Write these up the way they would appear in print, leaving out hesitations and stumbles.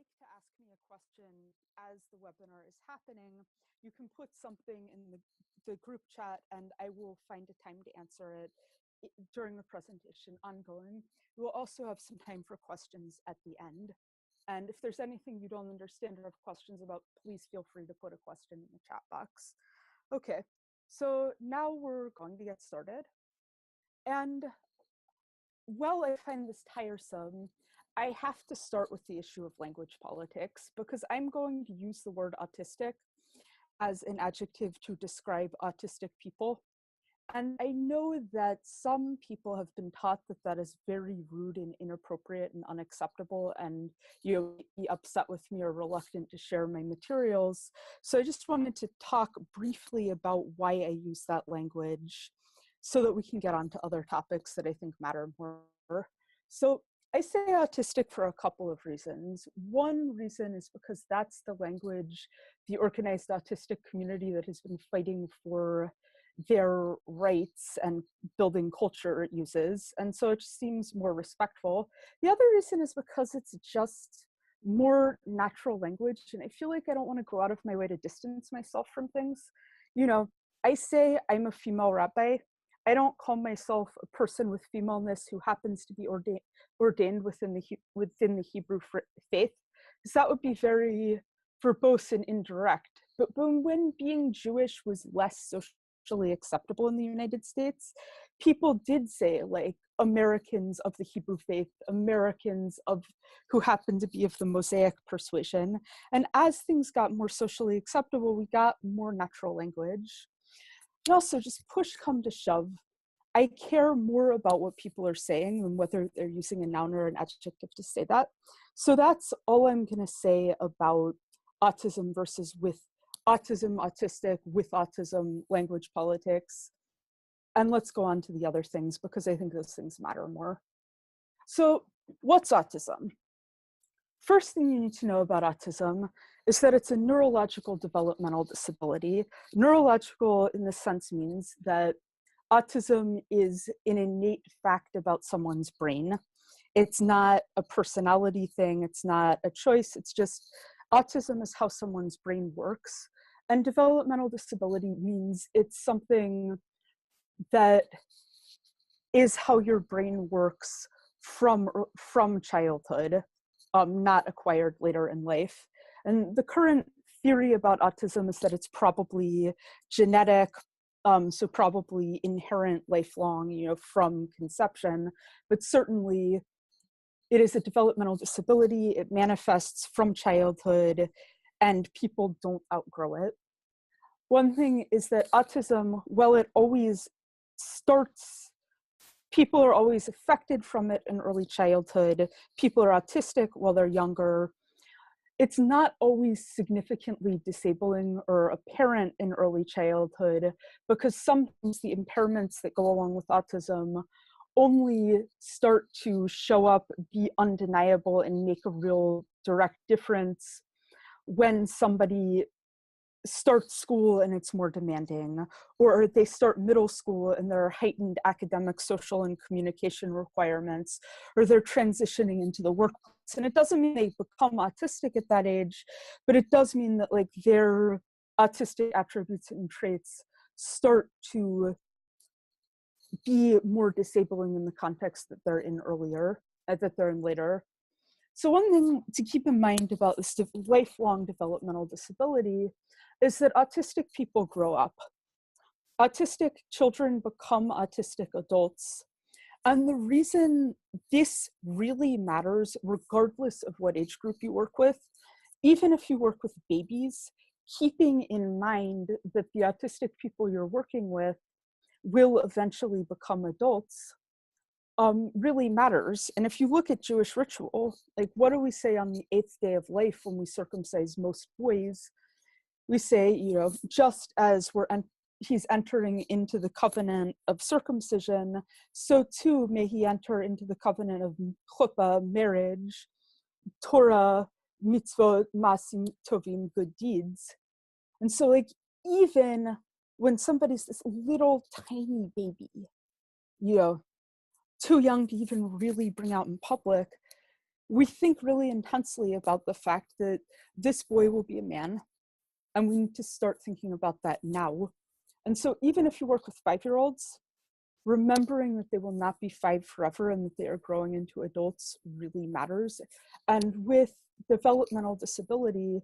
like to ask me a question as the webinar is happening, you can put something in the group chat and I will find a time to answer it during the presentation ongoing. We'll also have some time for questions at the end. And if there's anything you don't understand or have questions about, please feel free to put a question in the chat box. Okay, so now we're going to get started. And while I find this tiresome, I have to start with the issue of language politics because I'm going to use the word autistic as an adjective to describe autistic people. And I know that some people have been taught that that is very rude and inappropriate and unacceptable, and you'll be upset with me or reluctant to share my materials. So I just wanted to talk briefly about why I use that language so that we can get on to other topics that I think matter more. So I say autistic for a couple of reasons. One reason is because that's the language the organized autistic community that has been fighting for their rights and building culture uses. And so it just seems more respectful. The other reason is because it's just more natural language. And I feel like I don't want to go out of my way to distance myself from things. You know, I say I'm a female rabbi. I don't call myself a person with femaleness who happens to be ordained within the Hebrew faith, because that would be very verbose and indirect. But when being Jewish was less socially acceptable in the United States, people did say like Americans of the Hebrew faith, Americans who happen to be of the Mosaic persuasion. And as things got more socially acceptable, we got more natural language. And also, just push come to shove, I care more about what people are saying than whether they're using a noun or an adjective to say that. So that's all I'm going to say about autism versus with autism, autistic, with autism, language politics. And let's go on to the other things because I think those things matter more. So what's autism? First thing you need to know about autism is that it's a neurological developmental disability. Neurological in this sense means that autism is an innate fact about someone's brain. It's not a personality thing, it's not a choice, it's just autism is how someone's brain works. And developmental disability means it's something that is how your brain works from childhood. Not acquired later in life. And the current theory about autism is that it's probably genetic, so probably inherent lifelong, from conception, but certainly it is a developmental disability. It manifests from childhood and people don't outgrow it. One thing is that autism, while it always starts, people are always affected from it in early childhood. People are autistic while they're younger. It's not always significantly disabling or apparent in early childhood because sometimes the impairments that go along with autism only start to show up, be undeniable, and make a real direct difference when somebody start school and it's more demanding, or they start middle school and there are heightened academic, social, and communication requirements, or they're transitioning into the workplace. And it doesn't mean they become autistic at that age, but it does mean that like their autistic attributes and traits start to be more disabling in the context that they're in earlier, that they're in later. So one thing to keep in mind about this lifelong developmental disability is that autistic people grow up. Autistic children become autistic adults. And the reason this really matters, regardless of what age group you work with, even if you work with babies, keeping in mind that the autistic people you're working with will eventually become adults, really matters. And if you look at Jewish ritual, like what do we say on the 8th day of life when we circumcise most boys? We say, just as he's entering into the covenant of circumcision, so too may he enter into the covenant of chuppah, marriage, Torah, mitzvot, masim tovim, good deeds. And so like even when somebody's this little tiny baby, too young to even really bring out in public, we think really intensely about the fact that this boy will be a man, and we need to start thinking about that now. And so even if you work with 5-year-olds, remembering that they will not be 5 forever and that they are growing into adults really matters. And with developmental disability,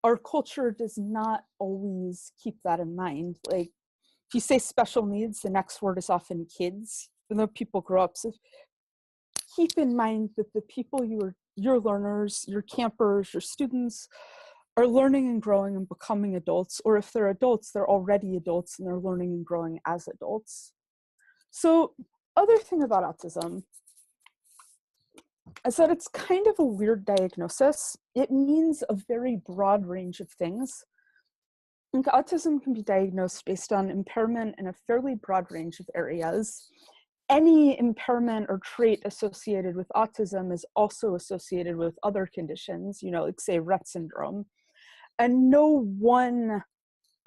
our culture does not always keep that in mind. Like, if you say special needs, the next word is often kids, even though people grow up. So keep in mind that the people your learners, your campers, your students are learning and growing and becoming adults, or if they're adults, they're already adults and they're learning and growing as adults. So, other thing about autism is that it's kind of a weird diagnosis. It means a very broad range of things. And autism can be diagnosed based on impairment in a fairly broad range of areas. Any impairment or trait associated with autism is also associated with other conditions, like say Rett syndrome. And no one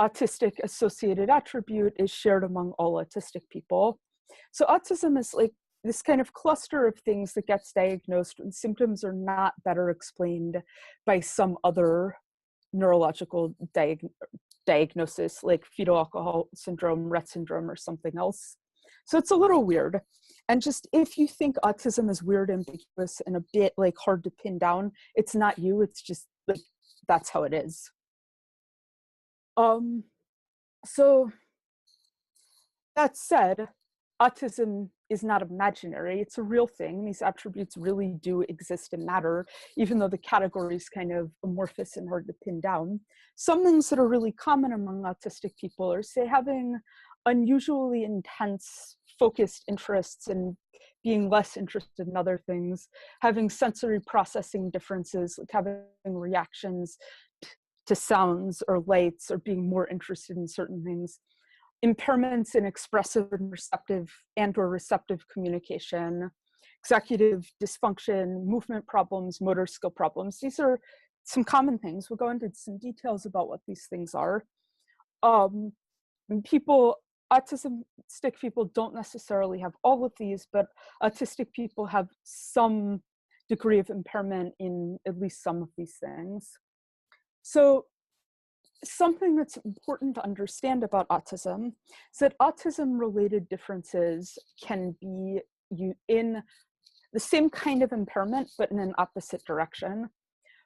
autistic associated attribute is shared among all autistic people. So autism is like this kind of cluster of things that gets diagnosed when symptoms are not better explained by some other neurological diagnosis, like fetal alcohol syndrome, Rett syndrome, or something else. So it's a little weird. And just if you think autism is weird, ambiguous, and a bit like hard to pin down, it's not you, it's just like, that's how it is. So that said, autism is not imaginary, it's a real thing. These attributes really do exist and matter, even though the category is kind of amorphous and hard to pin down. Some things that are really common among autistic people are, say, having unusually intense, focused interests and being less interested in other things, having sensory processing differences, like having reactions to sounds or lights, or being more interested in certain things, impairments in expressive and or receptive communication, executive dysfunction, movement problems, motor skill problems. These are some common things. We'll go into some details about what these things are. Autistic people don't necessarily have all of these, but autistic people have some degree of impairment in at least some of these things. So something that's important to understand about autism is that autism-related differences can be in the same kind of impairment, but in an opposite direction.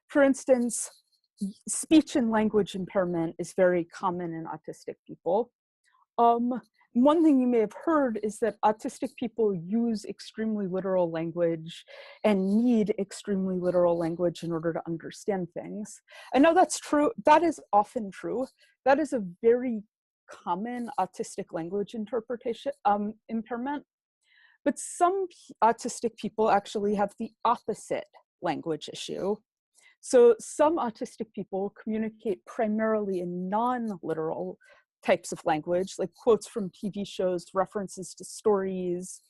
For instance, speech and language impairment is very common in autistic people. One thing you may have heard is that autistic people use extremely literal language and need extremely literal language in order to understand things. I know that's true. That is often true. That is a very common autistic language interpretation impairment. But some autistic people actually have the opposite language issue. So some autistic people communicate primarily in non-literal types of language, like quotes from TV shows, references to stories,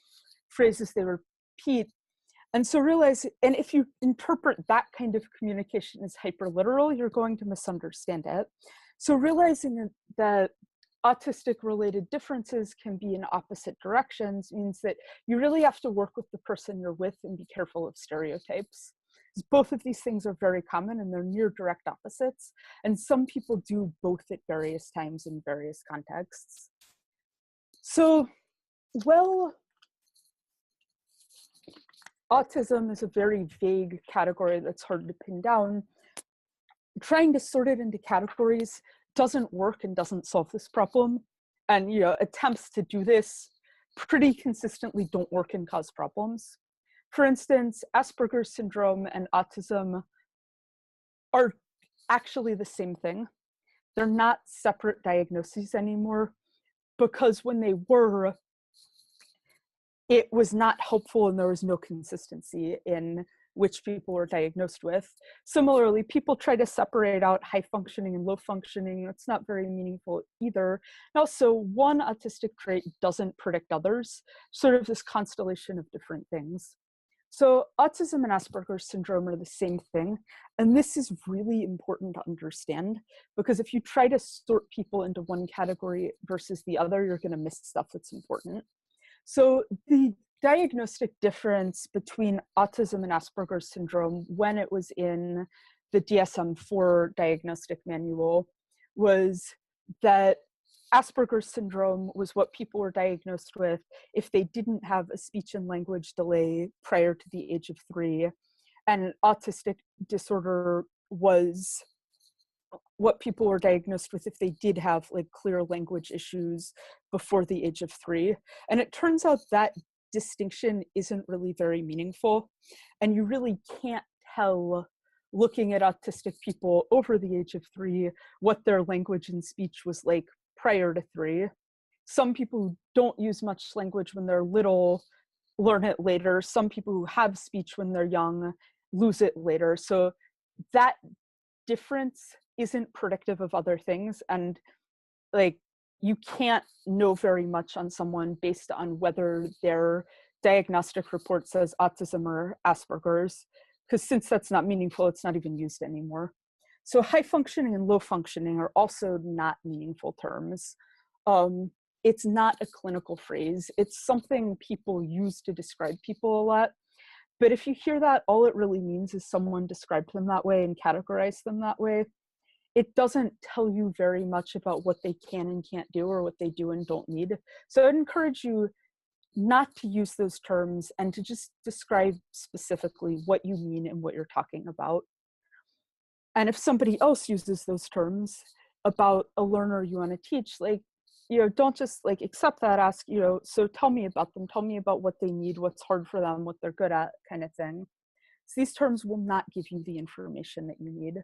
phrases they repeat. And so and if you interpret that kind of communication as hyperliteral, you're going to misunderstand it. So realizing that autistic-related differences can be in opposite directions means that you really have to work with the person you're with and be careful of stereotypes. Both of these things are very common and they're near direct opposites. And some people do both at various times in various contexts. So, well, autism is a very vague category that's hard to pin down. Trying to sort it into categories doesn't work and doesn't solve this problem. And, attempts to do this pretty consistently don't work and cause problems. For instance, Asperger's syndrome and autism are actually the same thing. They're not separate diagnoses anymore, because when they were, it was not helpful and there was no consistency in which people were diagnosed with. Similarly, people try to separate out high functioning and low functioning. It's not very meaningful either. And also, one autistic trait doesn't predict others, sort of this constellation of different things. So autism and Asperger's syndrome are the same thing. And this is really important to understand, because if you try to sort people into one category versus the other, you're going to miss stuff that's important. So the diagnostic difference between autism and Asperger's syndrome when it was in the DSM-4 diagnostic manual was that Asperger's syndrome was what people were diagnosed with if they didn't have a speech and language delay prior to the age of 3. And autistic disorder was what people were diagnosed with if they did have like clear language issues before the age of 3. And it turns out that distinction isn't really very meaningful. And you really can't tell, looking at autistic people over the age of 3, what their language and speech was like prior to 3. Some people who don't use much language when they're little learn it later. Some people who have speech when they're young lose it later. So that difference isn't predictive of other things. And like, you can't know very much on someone based on whether their diagnostic report says autism or Asperger's, because since that's not meaningful, it's not even used anymore. So high functioning and low functioning are also not meaningful terms. It's not a clinical phrase. It's something people use to describe people a lot. But if you hear that, all it really means is someone described them that way and categorized them that way. It doesn't tell you very much about what they can and can't do or what they do and don't need. So I'd encourage you not to use those terms and to just describe specifically what you mean and what you're talking about. And if somebody else uses those terms about a learner you want to teach, like, don't just like accept that, ask, so tell me about them, tell me about what they need, what's hard for them, what they're good at, kind of thing. So these terms will not give you the information that you need.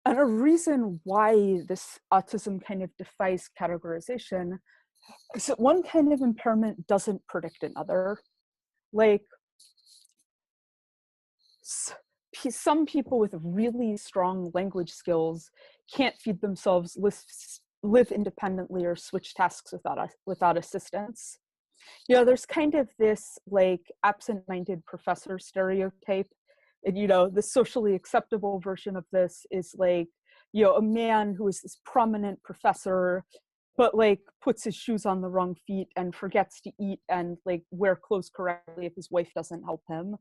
And a reason why this autism kind of defies categorization is that one kind of impairment doesn't predict another. Like, some people with really strong language skills can't feed themselves, live independently, or switch tasks without assistance. There's kind of this like absent-minded professor stereotype. And, the socially acceptable version of this is like, a man who is this prominent professor, but like puts his shoes on the wrong feet and forgets to eat and like wear clothes correctly if his wife doesn't help him.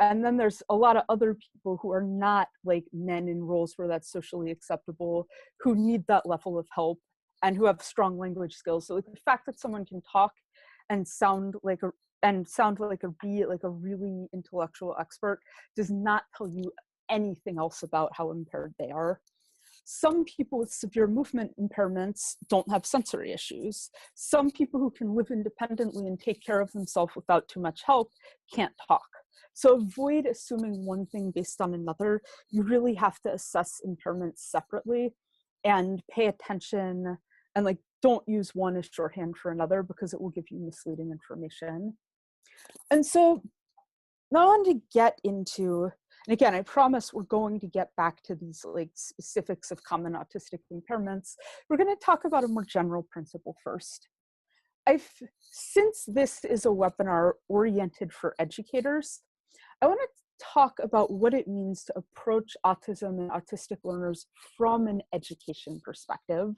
And then there's a lot of other people who are not like men in roles where that's socially acceptable, who need that level of help and who have strong language skills. So like, the fact that someone can talk and sound like a really intellectual expert does not tell you anything else about how impaired they are. Some people with severe movement impairments don't have sensory issues. Some people who can live independently and take care of themselves without too much help can't talk. So avoid assuming one thing based on another. You really have to assess impairments separately and pay attention, and like, don't use one as shorthand for another because it will give you misleading information. And so now I want to get into, and again, I promise we're going to get back to these like specifics of common autistic impairments. We're going to talk about a more general principle first. Since this is a webinar oriented for educators, I want to talk about what it means to approach autism and autistic learners from an education perspective.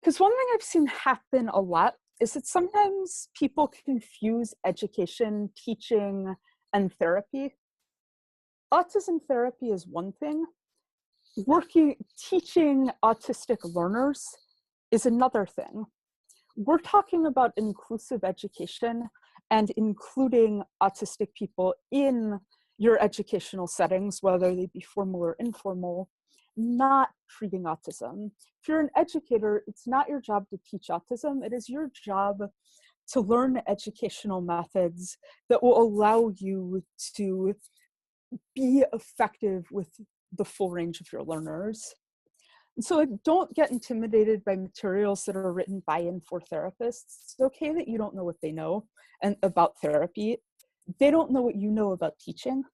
Because one thing I've seen happen a lot is that sometimes people confuse education, teaching, and therapy. Autism therapy is one thing. Teaching autistic learners is another thing. We're talking about inclusive education and including autistic people in your educational settings, whether they be formal or informal, not treating autism. If you're an educator, it's not your job to teach autism. It is your job to learn educational methods that will allow you to be effective with the full range of your learners. And so don't get intimidated by materials that are written by and for therapists. It's okay that you don't know what they know and about therapy. They don't know what you know about teaching.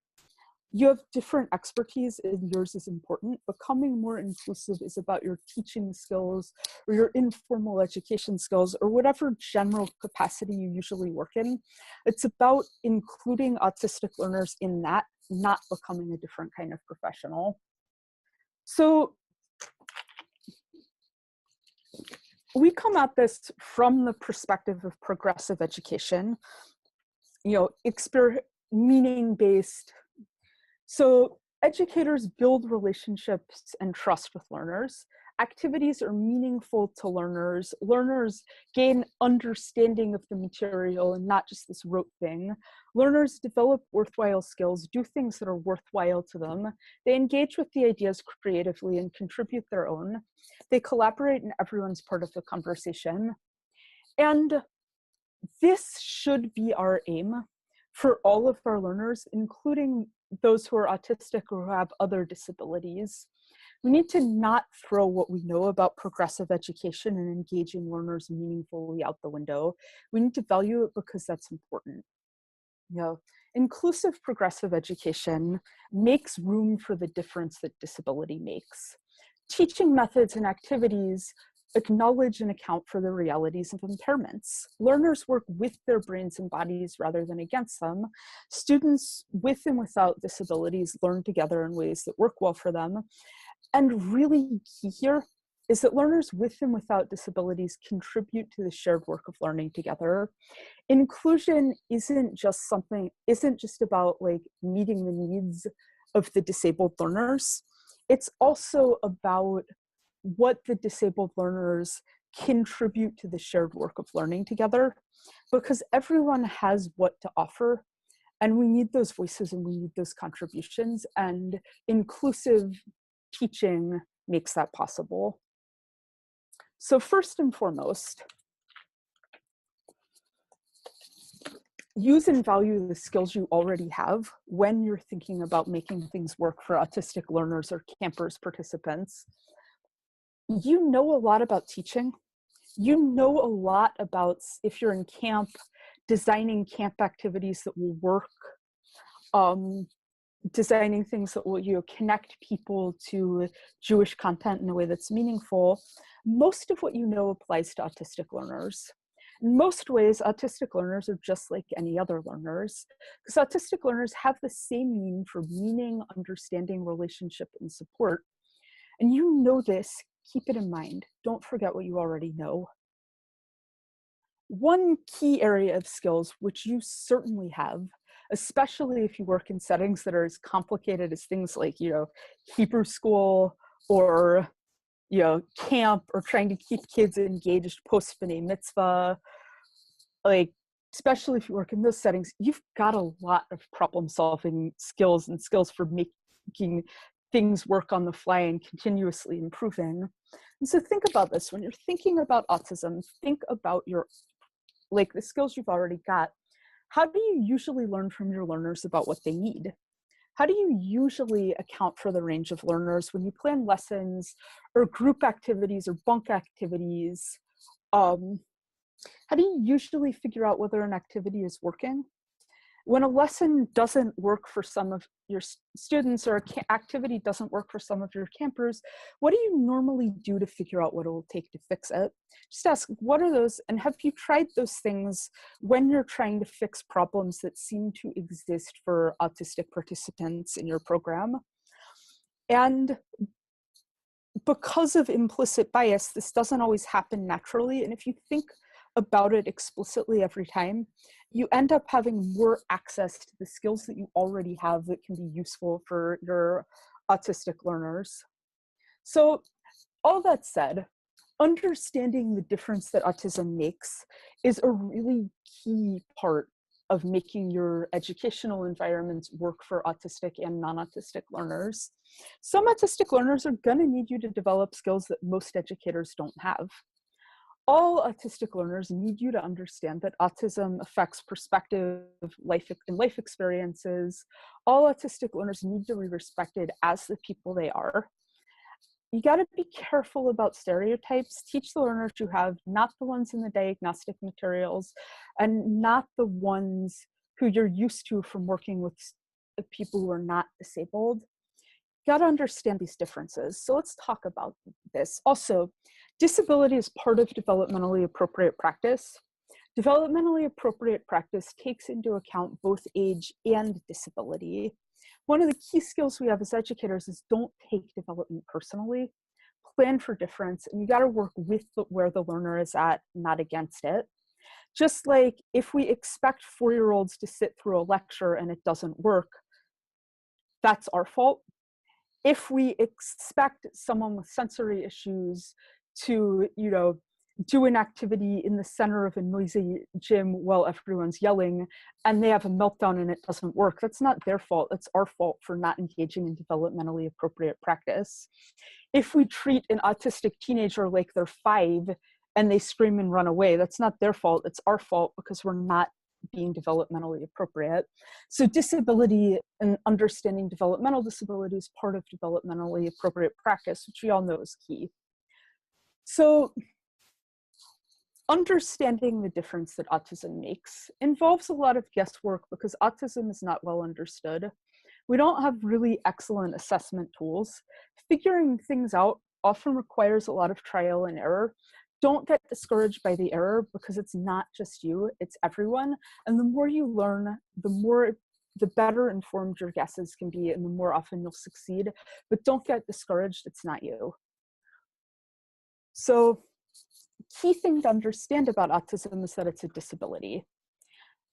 You have different expertise and yours is important. Becoming more inclusive is about your teaching skills or your informal education skills or whatever general capacity you usually work in. It's about including autistic learners in that, not becoming a different kind of professional. So we come at this from the perspective of progressive education, meaning-based. So educators build relationships and trust with learners. Activities are meaningful to learners. Learners gain understanding of the material and not just this rote thing. Learners develop worthwhile skills, do things that are worthwhile to them. They engage with the ideas creatively and contribute their own. They collaborate and everyone's part of the conversation. And this should be our aim for all of our learners, including those who are autistic or who have other disabilities. We need to not throw what we know about progressive education and engaging learners meaningfully out the window. We need to value it because that's important. Inclusive progressive education makes room for the difference that disability makes. Teaching methods and activities acknowledge and account for the realities of impairments. Learners work with their brains and bodies rather than against them. Students with and without disabilities learn together in ways that work well for them. And really key here is that learners with and without disabilities contribute to the shared work of learning together. Inclusion isn't just about like meeting the needs of the disabled learners. It's also about what the disabled learners contribute to the shared work of learning together, because everyone has what to offer, and we need those voices and we need those contributions, and inclusive teaching makes that possible. So first and foremost, use and value the skills you already have when you're thinking about making things work for autistic learners or campers participants. You know a lot about teaching. You know a lot about, if you're in camp, designing camp activities that will work, designing things that will connect people to Jewish content in a way that's meaningful. Most of what you know applies to autistic learners. In most ways, autistic learners are just like any other learners, because autistic learners have the same need for meaning, understanding, relationship, and support. And you know this, keep it in mind. Don't forget what you already know. One key area of skills, which you certainly have, especially if you work in settings that are as complicated as things like, Hebrew school or, camp, or trying to keep kids engaged post B'nai Mitzvah, like, especially if you work in those settings, you've got a lot of problem solving skills and skills for making things work on the fly and continuously improving. And so think about this. When you're thinking about autism, think about the skills you've already got. How do you usually learn from your learners about what they need? How do you usually account for the range of learners when you plan lessons or group activities or bunk activities? How do you usually figure out whether an activity is working? When a lesson doesn't work for some of your students or an activity doesn't work for some of your campers, what do you normally do to figure out what it will take to fix it? Just ask, what are those, and have you tried those things when you're trying to fix problems that seem to exist for autistic participants in your program? And because of implicit bias, this doesn't always happen naturally, and if you think about it explicitly every time, you end up having more access to the skills that you already have that can be useful for your autistic learners. So all that said, understanding the difference that autism makes is a really key part of making your educational environments work for autistic and non-autistic learners. Some autistic learners are going to need you to develop skills that most educators don't have. All autistic learners need you to understand that autism affects perspective, life experiences. All autistic learners need to be respected as the people they are. You got to be careful about stereotypes. Teach the learners you have, not the ones in the diagnostic materials, and not the ones who you're used to from working with people who are not disabled. You got to understand these differences. So let's talk about this. Also, disability is part of developmentally appropriate practice. Developmentally appropriate practice takes into account both age and disability. One of the key skills we have as educators is don't take development personally. plan for difference, and you got to work with where the learner is at, not against it. Just like if we expect 4-year-olds to sit through a lecture and it doesn't work, that's our fault. If we expect someone with sensory issues to, do an activity in the center of a noisy gym while everyone's yelling and they have a meltdown and it doesn't work, that's not their fault. It's our fault for not engaging in developmentally appropriate practice. If we treat an autistic teenager like they're 5 and they scream and run away, that's not their fault. It's our fault because we're not being developmentally appropriate. So disability and understanding developmental disability is part of developmentally appropriate practice, which we all know is key. So understanding the difference that autism makes involves a lot of guesswork because autism is not well understood. We don't have really excellent assessment tools. Figuring things out often requires a lot of trial and error. Don't get discouraged by the error because it's not just you, it's everyone. And the more you learn, the better informed your guesses can be and the more often you'll succeed. But don't get discouraged, it's not you. So key thing to understand about autism is that it's a disability.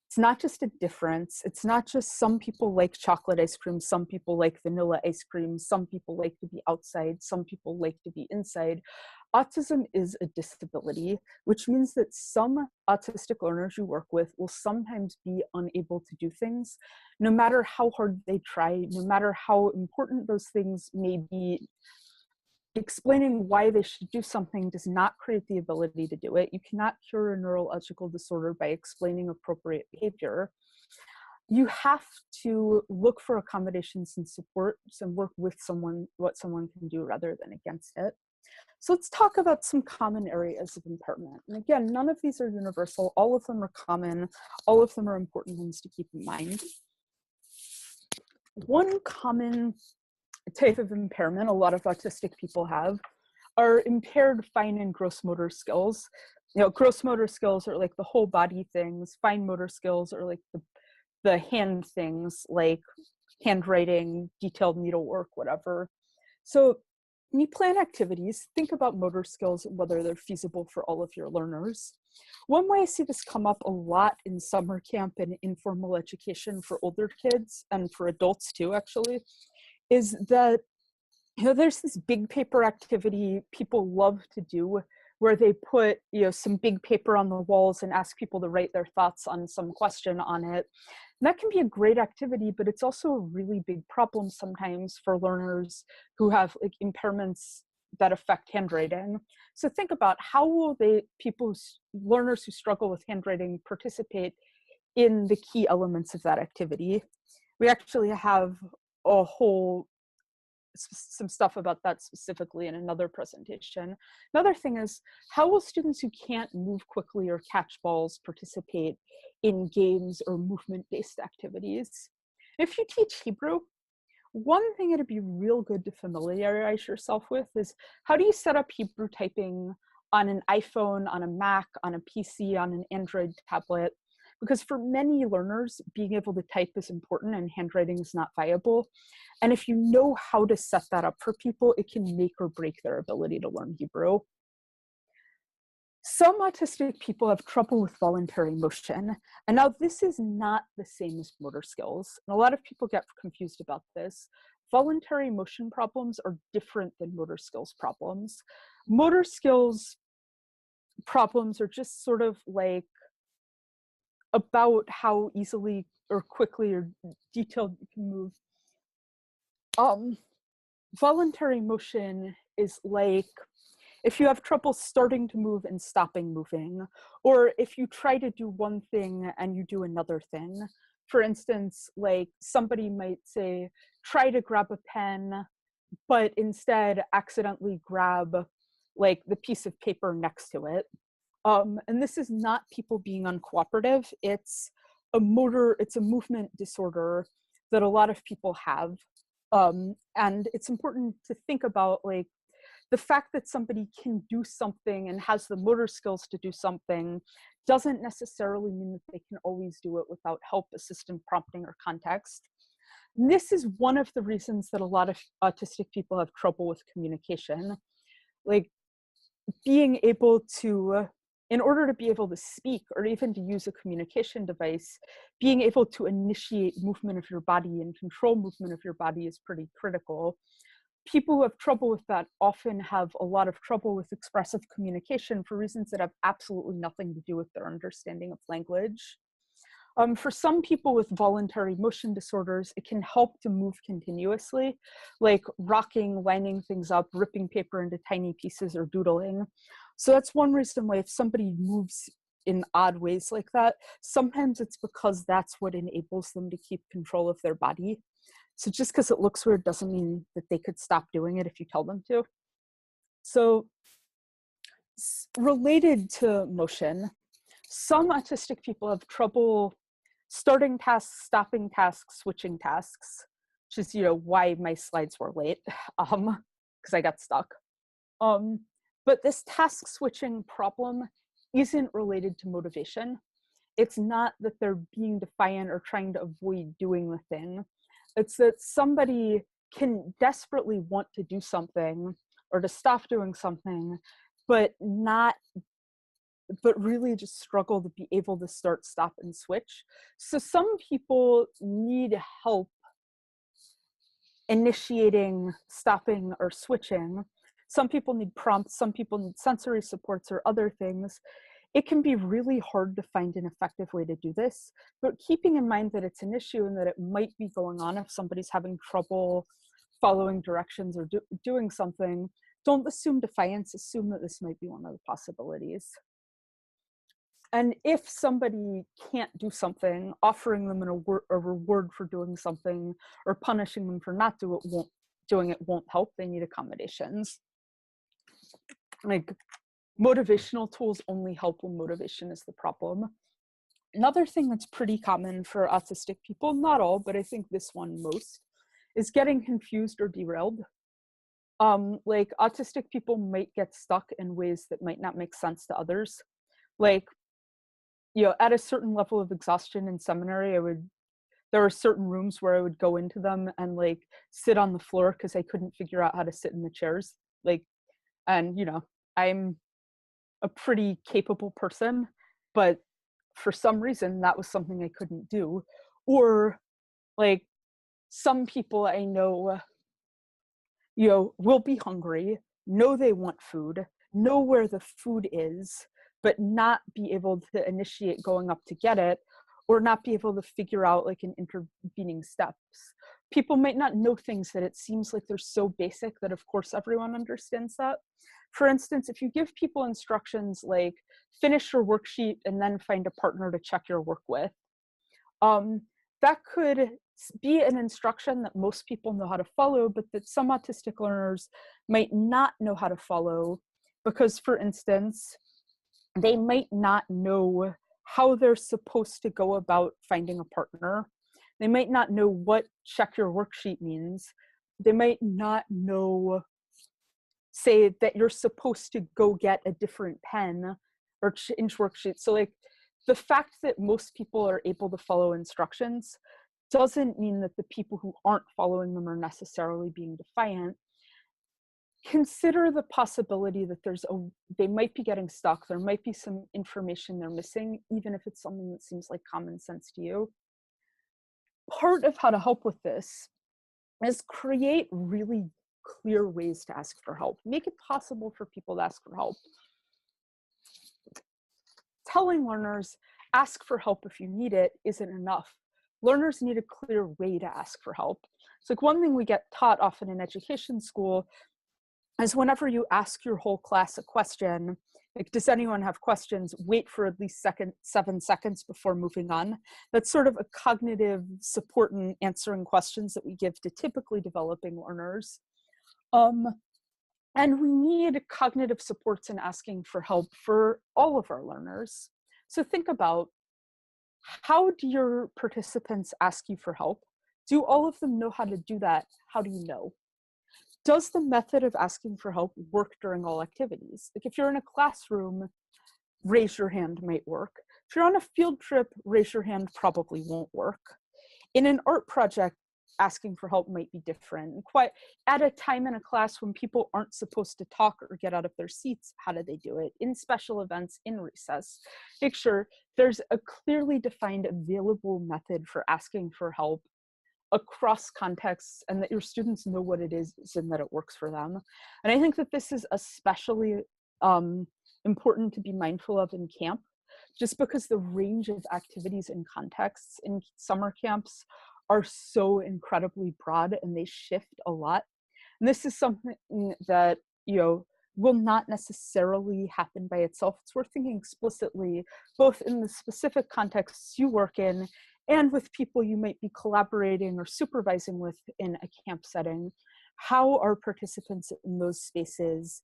It's not just a difference. It's not just some people like chocolate ice cream, some people like vanilla ice cream, some people like to be outside, some people like to be inside. Autism is a disability, which means that some autistic learners you work with will sometimes be unable to do things, no matter how hard they try, no matter how important those things may be. Explaining why they should do something does not create the ability to do it. You cannot cure a neurological disorder by explaining appropriate behavior. You have to look for accommodations and supports and work with someone, what someone can do rather than against it. So let's talk about some common areas of impairment. And again, none of these are universal. All of them are common. All of them are important things to keep in mind. One common type of impairment a lot of autistic people have are impaired fine and gross motor skills. Gross motor skills are like the whole body things. Fine motor skills are like the hand things, like handwriting, detailed needlework, whatever. So when you plan activities, think about motor skills and whether they're feasible for all of your learners. One way I see this come up a lot in summer camp and informal education for older kids and for adults too, actually, is that there's this big paper activity people love to do where they put some big paper on the walls and ask people to write their thoughts on some question on it. And that can be a great activity, but it's also a really big problem sometimes for learners who have like impairments that affect handwriting. So think about how will learners who struggle with handwriting participate in the key elements of that activity. We actually have some stuff about that specifically in another presentation. Another thing is, how will students who can't move quickly or catch balls participate in games or movement-based activities? If you teach Hebrew, one thing it'd be real good to familiarize yourself with is how do you set up Hebrew typing on an iPhone, on a Mac, on a PC, on an Android tablet? Because for many learners, being able to type is important and handwriting is not viable. And if you know how to set that up for people, it can make or break their ability to learn Hebrew. Some autistic people have trouble with voluntary motion. And now this is not the same as motor skills. And a lot of people get confused about this. Voluntary motion problems are different than motor skills problems. Motor skills problems are just sort of like about how easily or quickly or detailed you can move. Voluntary motion is like if you have trouble starting to move and stopping moving, or if you try to do one thing and you do another thing. For instance, like somebody might say, try to grab a pen, but instead accidentally grab like the piece of paper next to it. And this is not people being uncooperative. It's a movement disorder that a lot of people have. And it's important to think about like the fact that somebody can do something and has the motor skills to do something doesn't necessarily mean that they can always do it without help, assistant prompting, or context. And this is one of the reasons that a lot of autistic people have trouble with communication. like being able to, in order to be able to speak or even to use a communication device, being able to initiate movement of your body and control movement of your body is pretty critical. People who have trouble with that often have a lot of trouble with expressive communication for reasons that have absolutely nothing to do with their understanding of language. For some people with voluntary motion disorders, it can help to move continuously, like rocking, lining things up, ripping paper into tiny pieces, or doodling. So that's one reason why if somebody moves in odd ways like that, sometimes it's because that's what enables them to keep control of their body. So just because it looks weird doesn't mean that they could stop doing it if you tell them to. So related to motion, some autistic people have trouble starting tasks, stopping tasks, switching tasks, which is, why my slides were late, because I got stuck. But this task switching problem isn't related to motivation. It's not that they're being defiant or trying to avoid doing the thing. It's that somebody can desperately want to do something or to stop doing something, but really just struggle to be able to start, stop, and switch. So some people need help initiating, stopping, or switching. Some people need prompts, some people need sensory supports or other things. It can be really hard to find an effective way to do this, but keeping in mind that it's an issue and that it might be going on if somebody's having trouble following directions or doing something, don't assume defiance, assume that this might be one of the possibilities. And if somebody can't do something, offering them a reward for doing something or punishing them for not doing it won't help. They need accommodations. Like, motivational tools only help when motivation is the problem. Another thing that's pretty common for autistic people, not all, but I think this one most, is getting confused or derailed. Like, autistic people might get stuck in ways that might not make sense to others. Like, at a certain level of exhaustion in seminary, there were certain rooms where I would go into them and like sit on the floor because I couldn't figure out how to sit in the chairs. And I'm a pretty capable person, but for some reason that was something I couldn't do. Or like some people I know, will be hungry, know they want food, know where the food is, but not be able to initiate going up to get it, or not be able to figure out like an intervening steps. People might not know things that it seems like they're so basic that of course everyone understands that. For instance, if you give people instructions like finish your worksheet and then find a partner to check your work with, that could be an instruction that most people know how to follow, but that some autistic learners might not know how to follow because, for instance, they might not know how they're supposed to go about finding a partner. They might not know what check your worksheet means. They might not know, say, that you're supposed to go get a different pen or change worksheets. So like the fact that most people are able to follow instructions doesn't mean that the people who aren't following them are necessarily being defiant. Consider the possibility that they might be getting stuck. There might be some information they're missing, even if it's something that seems like common sense to you. Part of how to help with this is create really clear ways to ask for help. Make it possible for people to ask for help. Telling learners, ask for help if you need it, isn't enough. Learners need a clear way to ask for help. It's like one thing we get taught often in education school is whenever you ask your whole class a question, like, does anyone have questions? Wait for at least 7 seconds before moving on. That's sort of a cognitive support in answering questions that we give to typically developing learners. And we need cognitive supports in asking for help for all of our learners. So think about, how do your participants ask you for help? Do all of them know how to do that? How do you know? Does the method of asking for help work during all activities? Like if you're in a classroom, raise your hand might work. If you're on a field trip, raise your hand probably won't work. In an art project, asking for help might be different. And quite at a time in a class when people aren't supposed to talk or get out of their seats, how do they do it? In special events, in recess, make sure there's a clearly defined available method for asking for help across contexts, and that your students know what it is and that it works for them. And I think that this is especially important to be mindful of in camp, just because the range of activities and contexts in summer camps are so incredibly broad and they shift a lot. And this is something that, you know, will not necessarily happen by itself. It's worth thinking explicitly, both in the specific contexts you work in and with people you might be collaborating or supervising with in a camp setting. How are participants in those spaces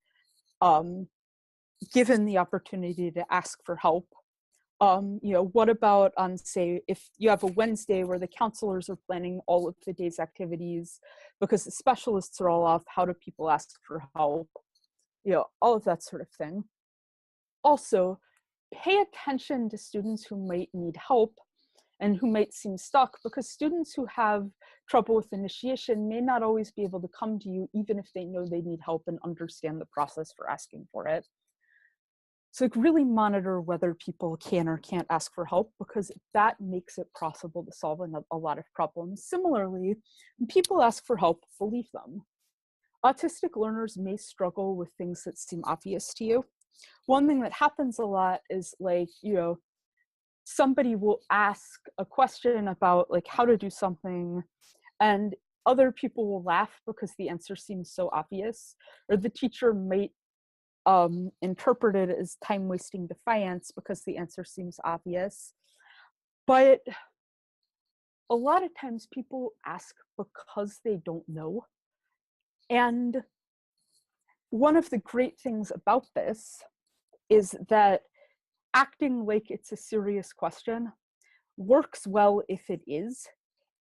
given the opportunity to ask for help? You know, what about on, say, if you have a Wednesday where the counselors are planning all of the day's activities because the specialists are all off, how do people ask for help? You know, all of that sort of thing. Also, pay attention to students who might need help and who might seem stuck, because students who have trouble with initiation may not always be able to come to you even if they know they need help and understand the process for asking for it. So really monitor whether people can or can't ask for help, because that makes it possible to solve a lot of problems. Similarly, when people ask for help, believe them. Autistic learners may struggle with things that seem obvious to you. One thing that happens a lot is, like, you know, somebody will ask a question about like how to do something and other people will laugh because the answer seems so obvious, or the teacher might interpret it as time-wasting defiance because the answer seems obvious. But a lot of times people ask because they don't know. And one of the great things about this is that acting like it's a serious question works well if it is,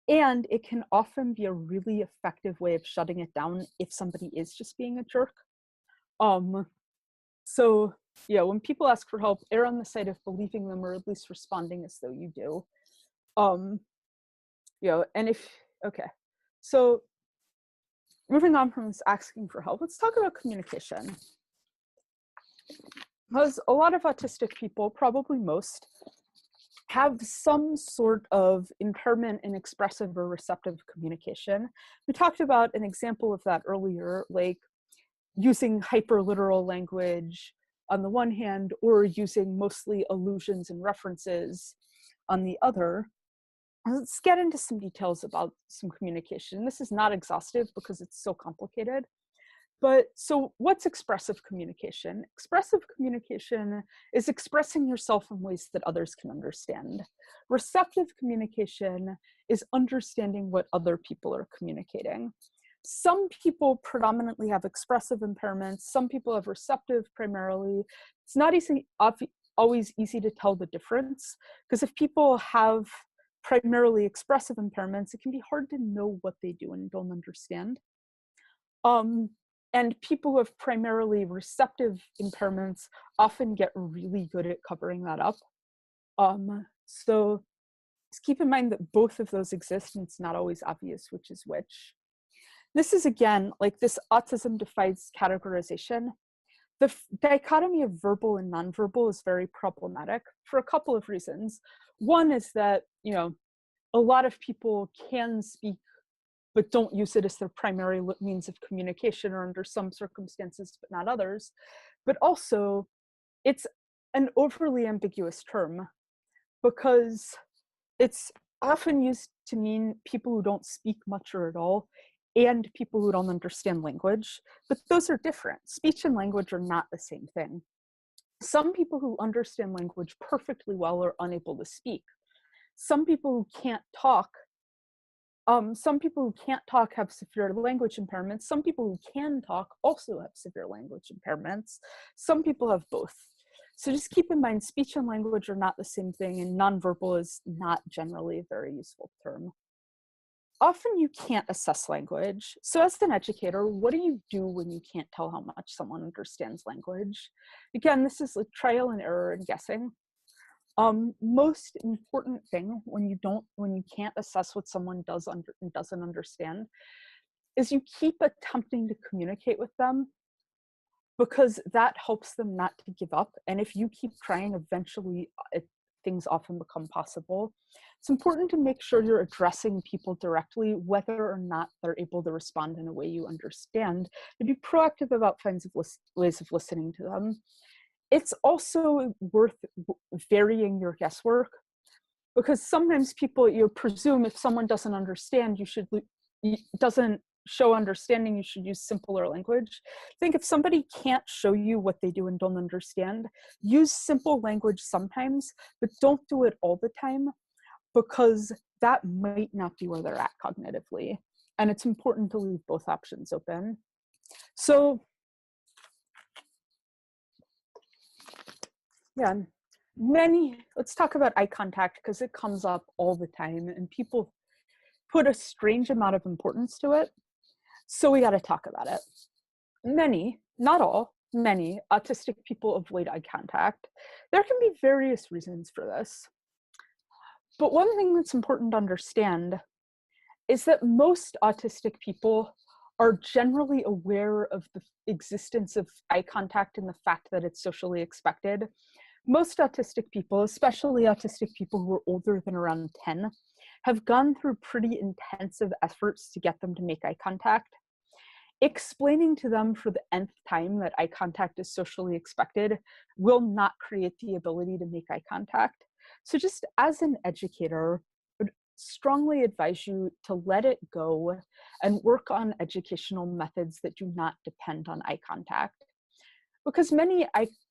and it can often be a really effective way of shutting it down if somebody is just being a jerk. So, yeah, when people ask for help, err on the side of believing them, or at least responding as though you do. You know, and if, okay, so moving on from this asking for help, let's talk about communication. Because a lot of autistic people, probably most, have some sort of impairment in expressive or receptive communication. We talked about an example of that earlier, like using hyperliteral language on the one hand, or using mostly allusions and references on the other. Let's get into some details about some communication. This is not exhaustive because it's so complicated. But so what's expressive communication? Expressive communication is expressing yourself in ways that others can understand. Receptive communication is understanding what other people are communicating. Some people predominantly have expressive impairments. Some people have receptive primarily. It's not always easy to tell the difference, because if people have primarily expressive impairments, it can be hard to know what they do and don't understand. And people who have primarily receptive impairments often get really good at covering that up. So just keep in mind that both of those exist, and it's not always obvious which is which. This is, again, like this autism defies categorization. The dichotomy of verbal and nonverbal is very problematic for a couple of reasons. One is that, you know, a lot of people can speak but don't use it as their primary means of communication, or under some circumstances, but not others. But also, it's an overly ambiguous term because it's often used to mean people who don't speak much or at all, and people who don't understand language. But those are different. Speech and language are not the same thing. Some people who understand language perfectly well are unable to speak. Some people who can't talk have severe language impairments. Some people who can talk also have severe language impairments. Some people have both. So just keep in mind, speech and language are not the same thing, and nonverbal is not generally a very useful term. Often you can't assess language. So as an educator, what do you do when you can't tell how much someone understands language? Again, this is like trial and error and guessing. Most important thing when you can't assess what someone doesn't understand is you keep attempting to communicate with them, because that helps them not to give up. And if you keep trying, eventually things often become possible. It's important to make sure you're addressing people directly, whether or not they're able to respond in a way you understand, and be proactive about ways of listening to them. It's also worth varying your guesswork, because sometimes people, you presume if someone doesn't understand, doesn't show understanding, you should use simpler language. I think if somebody can't show you what they do and don't understand, use simple language sometimes, but don't do it all the time, because that might not be where they're at cognitively. And it's important to leave both options open. So yeah, let's talk about eye contact, because it comes up all the time and people put a strange amount of importance to it. So we got to talk about it. Many, not all, many autistic people avoid eye contact. There can be various reasons for this. But one thing that's important to understand is that most autistic people are generally aware of the existence of eye contact and the fact that it's socially expected. Most autistic people, especially autistic people who are older than around 10, have gone through pretty intensive efforts to get them to make eye contact. Explaining to them for the nth time that eye contact is socially expected will not create the ability to make eye contact. So just as an educator, I would strongly advise you to let it go and work on educational methods that do not depend on eye contact. Because many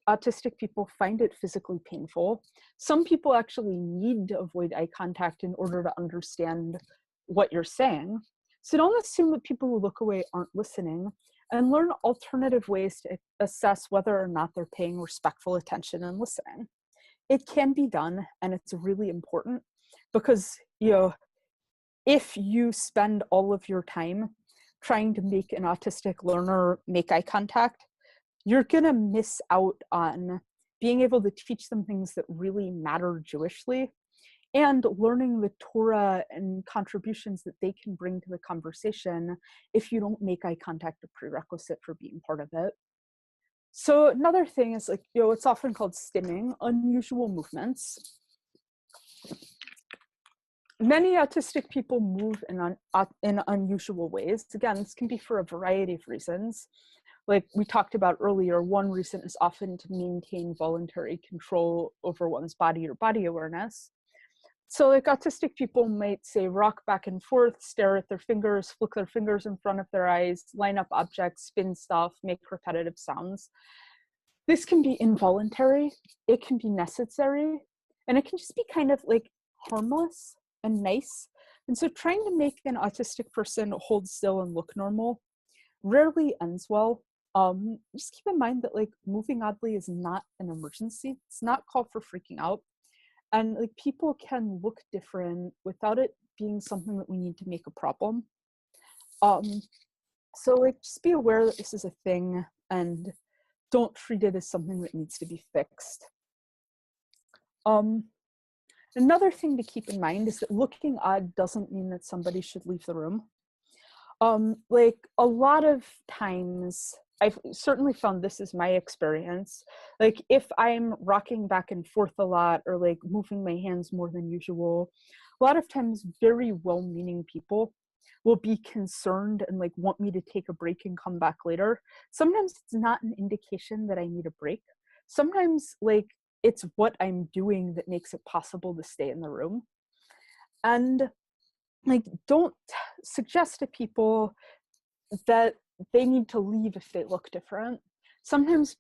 autistic people find it physically painful. Some people actually need to avoid eye contact in order to understand what you're saying. So don't assume that people who look away aren't listening, and learn alternative ways to assess whether or not they're paying respectful attention and listening. It can be done, and it's really important, because, if you spend all of your time trying to make an autistic learner make eye contact, you're gonna miss out on being able to teach them things that really matter Jewishly, and learning the Torah and contributions that they can bring to the conversation if you don't make eye contact a prerequisite for being part of it. So another thing is, it's often called stimming, unusual movements. Many autistic people move in unusual ways. Again, this can be for a variety of reasons. Like we talked about earlier, one reason is often to maintain voluntary control over one's body or body awareness. So autistic people might say rock back and forth, stare at their fingers, flick their fingers in front of their eyes, line up objects, spin stuff, make repetitive sounds. This can be involuntary, it can be necessary, and it can just be kind of harmless and nice. And so trying to make an autistic person hold still and look normal rarely ends well. Just keep in mind that moving oddly is not an emergency. It's not called for freaking out. And people can look different without it being something that we need to make a problem. So just be aware that this is a thing and don't treat it as something that needs to be fixed. Another thing to keep in mind is that looking odd doesn't mean that somebody should leave the room. A lot of times, I've certainly found this is my experience. If I'm rocking back and forth a lot or moving my hands more than usual, a lot of times very well-meaning people will be concerned and want me to take a break and come back later. Sometimes it's not an indication that I need a break. Sometimes it's what I'm doing that makes it possible to stay in the room. And don't suggest to people that they need to leave if they look different. Sometimes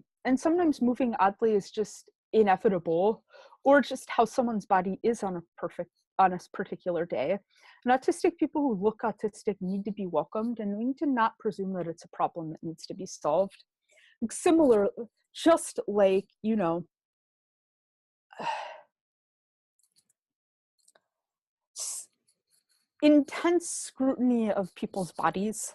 moving oddly is just inevitable, or just how someone's body is on a particular day. And autistic people who look autistic need to be welcomed, and we need to not presume that it's a problem that needs to be solved. Similar, just intense scrutiny of people's bodies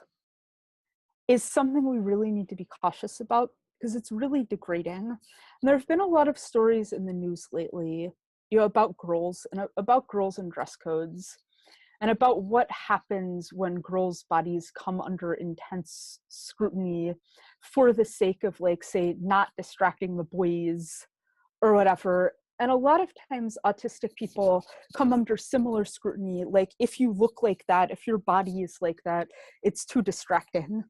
is something we really need to be cautious about, because it's really degrading. And there have been a lot of stories in the news lately about girls and about girls and dress codes, and about what happens when girls' bodies come under intense scrutiny for the sake of, like, say, not distracting the boys or whatever. And a lot of times autistic people come under similar scrutiny, like, if you look like that, if your body is like that, it's too distracting.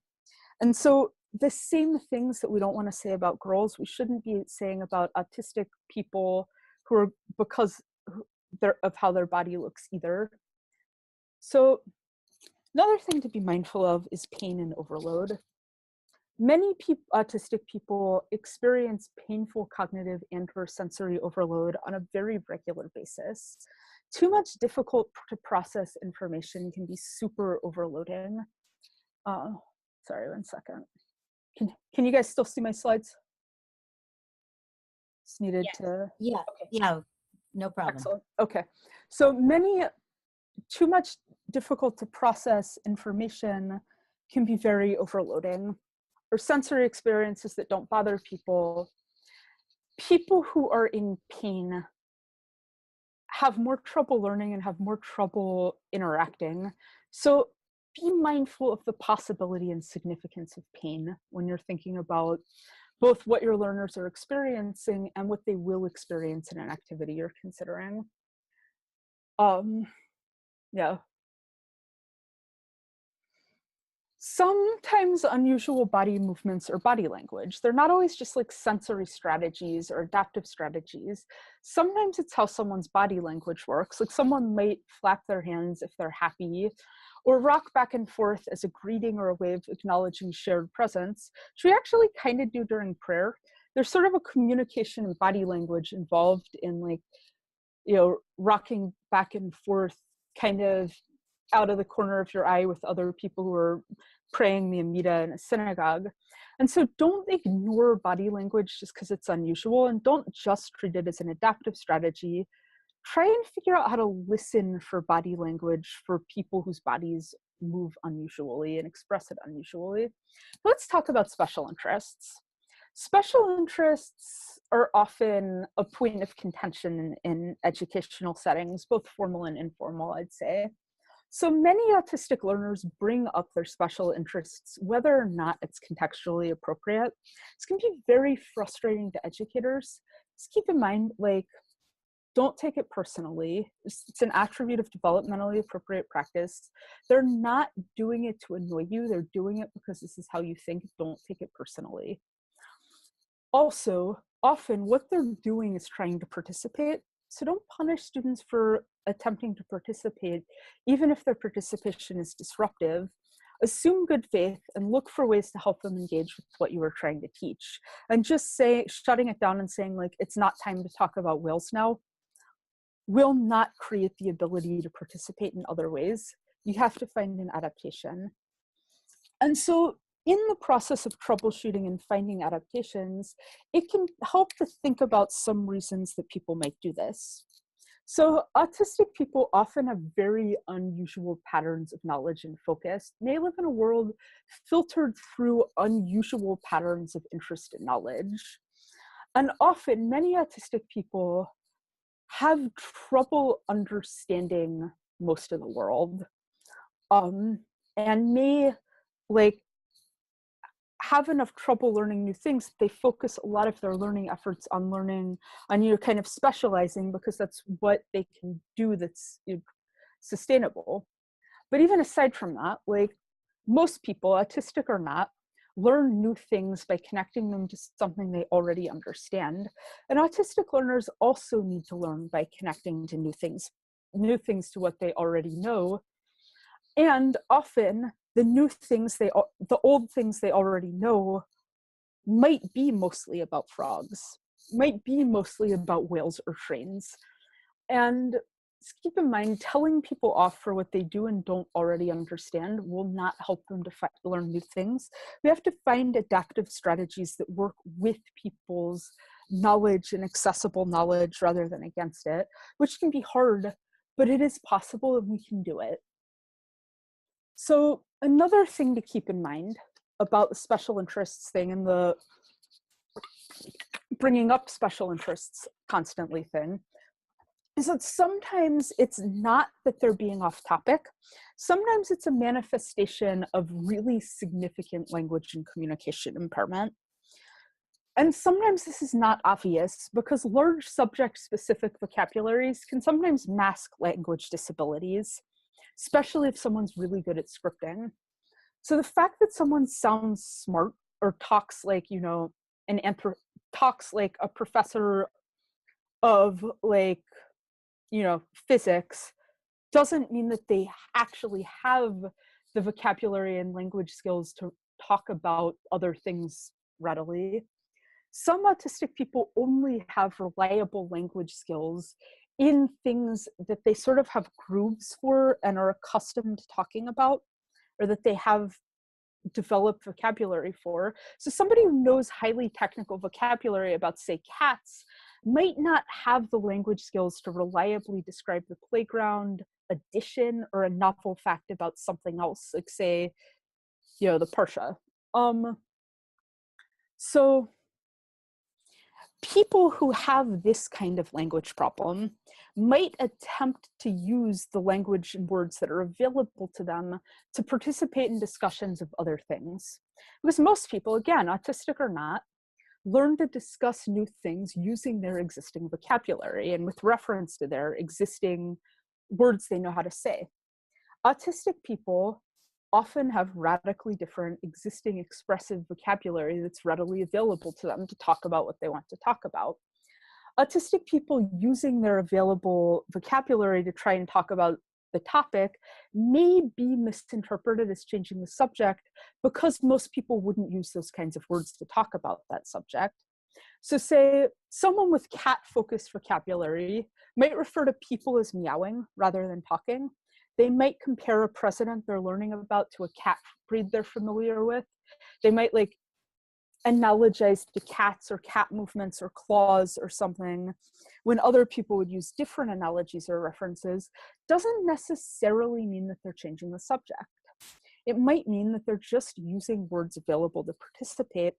And so the same things that we don't want to say about girls, we shouldn't be saying about autistic people who are, because of how their body looks either. So another thing to be mindful of is pain and overload. Many autistic people experience painful cognitive and or sensory overload on a very regular basis. Too much difficult to process information can be super overloading. Sorry, 1 second. Can you guys still see my slides? Just needed to. Yeah, okay. Yeah, no problem. Excellent. Okay, so too much difficult to process information can be very overloading, or sensory experiences that don't bother people. People who are in pain have more trouble learning and have more trouble interacting. So be mindful of the possibility and significance of pain when you're thinking about both what your learners are experiencing and what they will experience in an activity you're considering. Yeah. Sometimes unusual body movements or body language, they're not always just like sensory strategies or adaptive strategies. Sometimes it's how someone's body language works. Like someone might flap their hands if they're happy, or rock back and forth as a greeting or a way of acknowledging shared presence, which we actually kind of do during prayer. There's sort of a communication and body language involved in, like, rocking back and forth kind of out of the corner of your eye with other people who are praying the Amida in a synagogue. And so don't ignore body language just because it's unusual, and don't just treat it as an adaptive strategy. Try and figure out how to listen for body language for people whose bodies move unusually and express it unusually. Let's talk about special interests. Special interests are often a point of contention in educational settings, both formal and informal, I'd say. So many autistic learners bring up their special interests, whether or not it's contextually appropriate. This can be very frustrating to educators. Just keep in mind, like, don't take it personally. It's an attribute of developmentally appropriate practice. They're not doing it to annoy you. They're doing it because this is how you think. Don't take it personally. Also, often what they're doing is trying to participate. So don't punish students for attempting to participate, even if their participation is disruptive. Assume good faith and look for ways to help them engage with what you are trying to teach. And just shutting it down and saying, like, it's not time to talk about whales now, will not create the ability to participate in other ways. You have to find an adaptation. And so in the process of troubleshooting and finding adaptations, it can help to think about some reasons that people might do this. So autistic people often have very unusual patterns of knowledge and focus. They live in a world filtered through unusual patterns of interest and knowledge. And often many autistic people have trouble understanding most of the world, and may, like, have enough trouble learning new things. They focus a lot of their learning efforts on learning, on kind of specializing, because that's what they can do that's sustainable. But even aside from that, like, most people, autistic or not, learn new things by connecting them to something they already understand. And autistic learners also need to learn by connecting to new things to what they already know. And often the old things they already know might be mostly about frogs, might be mostly about whales or trains. And keep in mind, telling people off for what they do and don't already understand will not help them to learn new things. We have to find adaptive strategies that work with people's knowledge and accessible knowledge rather than against it, which can be hard, but it is possible and we can do it. So another thing to keep in mind about the special interests thing and the bringing up special interests constantly thing is that sometimes it's not that they're being off topic. Sometimes it's a manifestation of really significant language and communication impairment. And sometimes this is not obvious because large subject-specific vocabularies can sometimes mask language disabilities, especially if someone's really good at scripting. So the fact that someone sounds smart or talks like, talks like a professor of like, physics doesn't mean that they actually have the vocabulary and language skills to talk about other things readily. Some autistic people only have reliable language skills in things that they sort of have grooves for and are accustomed to talking about, or that they have developed vocabulary for. So somebody who knows highly technical vocabulary about, say, cats might not have the language skills to reliably describe the playground, addition, or a novel fact about something else, like, say, the Parsha. So people who have this kind of language problem might attempt to use the language and words that are available to them to participate in discussions of other things. Because most people, again, autistic or not, learn to discuss new things using their existing vocabulary and with reference to their existing words they know how to say. Autistic people often have radically different existing expressive vocabulary that's readily available to them to talk about what they want to talk about. Autistic people using their available vocabulary to try and talk about the topic may be misinterpreted as changing the subject because most people wouldn't use those kinds of words to talk about that subject. So say someone with cat-focused vocabulary might refer to people as meowing rather than talking. They might compare a president they're learning about to a cat breed they're familiar with. They might like analogize to cats or cat movements or claws or something when other people would use different analogies or references. Doesn't necessarily mean that they're changing the subject. It might mean that they're just using words available to participate.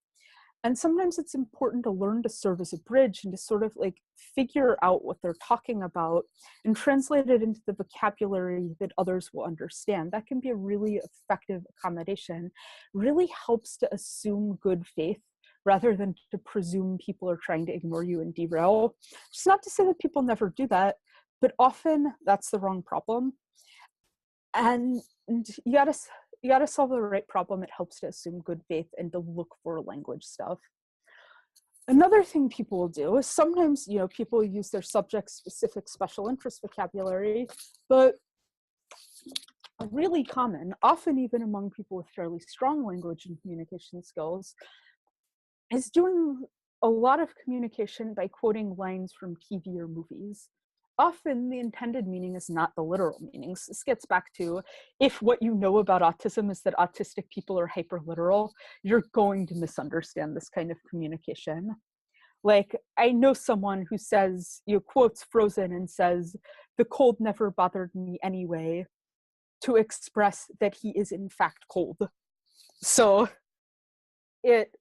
And sometimes it's important to learn to serve as a bridge and to sort of like figure out what they're talking about and translate it into the vocabulary that others will understand. That can be a really effective accommodation. Really helps to assume good faith rather than to presume people are trying to ignore you and derail. It's not to say that people never do that, but often that's the wrong problem. And you gotta solve the right problem. It helps to assume good faith and to look for language stuff. Another thing people will do is sometimes, people use their subject-specific special interest vocabulary, but really common, often even among people with fairly strong language and communication skills, is doing a lot of communication by quoting lines from TV or movies. Often the intended meaning is not the literal meanings. This gets back to, if what you know about autism is that autistic people are hyperliteral, you're going to misunderstand this kind of communication. Like, I know someone who says, quotes Frozen and says, "The cold never bothered me anyway," to express that he is in fact cold. So it,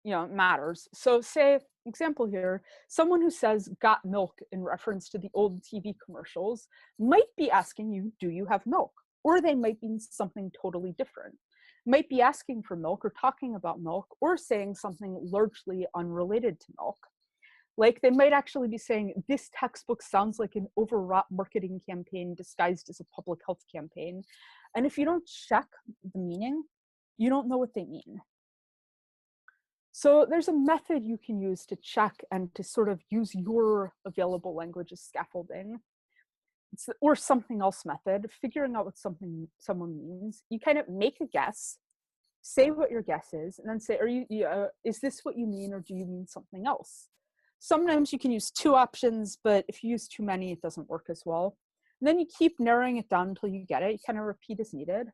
matters. So say, example here, someone who says "got milk" in reference to the old TV commercials might be asking you, do you have milk? Or they might mean something totally different. Might be asking for milk or talking about milk or saying something largely unrelated to milk. Like they might actually be saying, this textbook sounds like an overwrought marketing campaign disguised as a public health campaign. And if you don't check the meaning, you don't know what they mean. So there's a method you can use to check and to sort of use your available language as scaffolding. Or something else method, figuring out what someone means. You kind of make a guess, say what your guess is, and then say, is this what you mean or do you mean something else? Sometimes you can use two options, but if you use too many, it doesn't work as well. And then you keep narrowing it down until you get it. You kind of repeat as needed.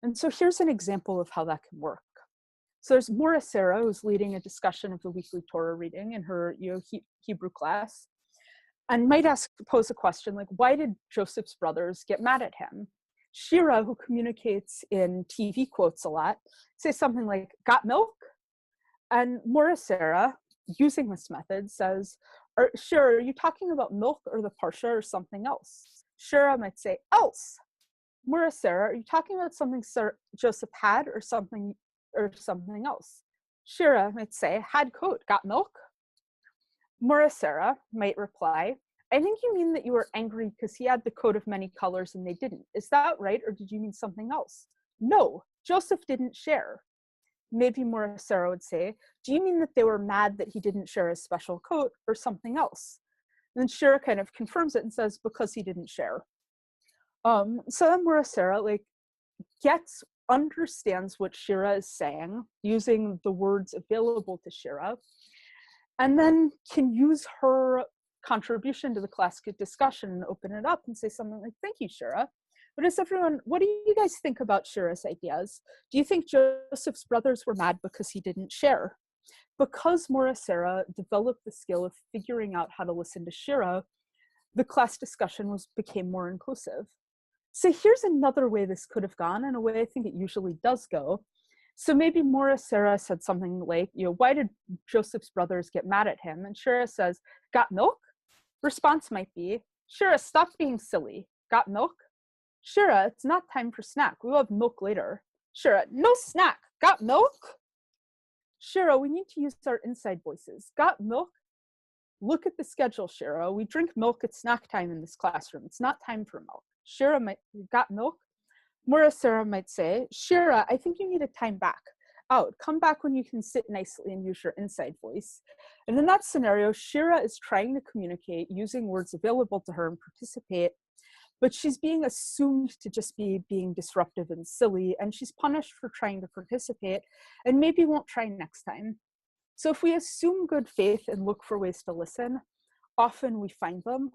And so here's an example of how that can work. So there's Maura Sarah, who's leading a discussion of the weekly Torah reading in her Hebrew class, and might pose a question like, why did Joseph's brothers get mad at him? Shira, who communicates in TV quotes a lot, says something like, got milk? And Maura Sarah, using this method, says, Shira, are you talking about milk or the parsha or something else? Shira might say, else. Mura Sarah, are you talking about something Sir Joseph had or something else? Shira might say, had coat, got milk? Mura Sarah might reply, I think you mean that you were angry because he had the coat of many colors and they didn't. Is that right, or did you mean something else? No, Joseph didn't share. Maybe Mura Sarah would say, do you mean that they were mad that he didn't share his special coat or something else? And then Shira kind of confirms it and says, because he didn't share. So then Mura Sarah understands what Shira is saying using the words available to Shira, and then can use her contribution to the class discussion and open it up and say something like, thank you, Shira. What do you guys think about Shira's ideas? Do you think Joseph's brothers were mad because he didn't share? Because Mura Sarah developed the skill of figuring out how to listen to Shira, the class discussion became more inclusive. So here's another way this could have gone, and a way I think it usually does go. So maybe Mura Sarah said something like, why did Joseph's brothers get mad at him? And Shira says, got milk? Response might be, Shira, stop being silly. Got milk? Shira, it's not time for snack. We'll have milk later. Shira, no snack. Got milk? Shira, we need to use our inside voices. Got milk? Look at the schedule, Shira. We drink milk at snack time in this classroom. It's not time for milk. Shira might, got milk? Mura Sarah might say, Shira, I think you need a time back. Out. Come back when you can sit nicely and use your inside voice. And in that scenario, Shira is trying to communicate using words available to her and participate, but she's being assumed to just be being disruptive and silly, and she's punished for trying to participate and maybe won't try next time. So if we assume good faith and look for ways to listen, often we find them.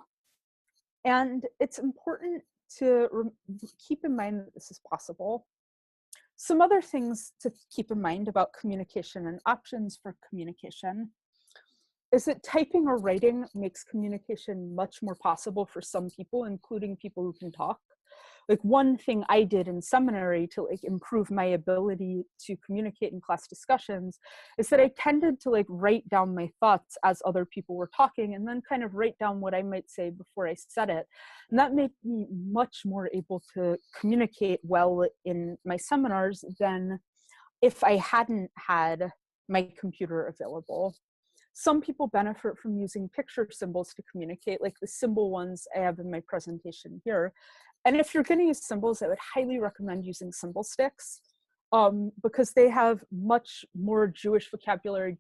And it's important to keep in mind that this is possible. Some other things to keep in mind about communication and options for communication is that typing or writing makes communication much more possible for some people, including people who can talk. Like one thing I did in seminary to improve my ability to communicate in class discussions is that I tended to write down my thoughts as other people were talking, and then kind of write down what I might say before I said it. And that made me much more able to communicate well in my seminars than if I hadn't had my computer available. Some people benefit from using picture symbols to communicate, like the symbol ones I have in my presentation here. And if you're going to use symbols, I would highly recommend using symbol sticks because they have much more Jewish vocabulary,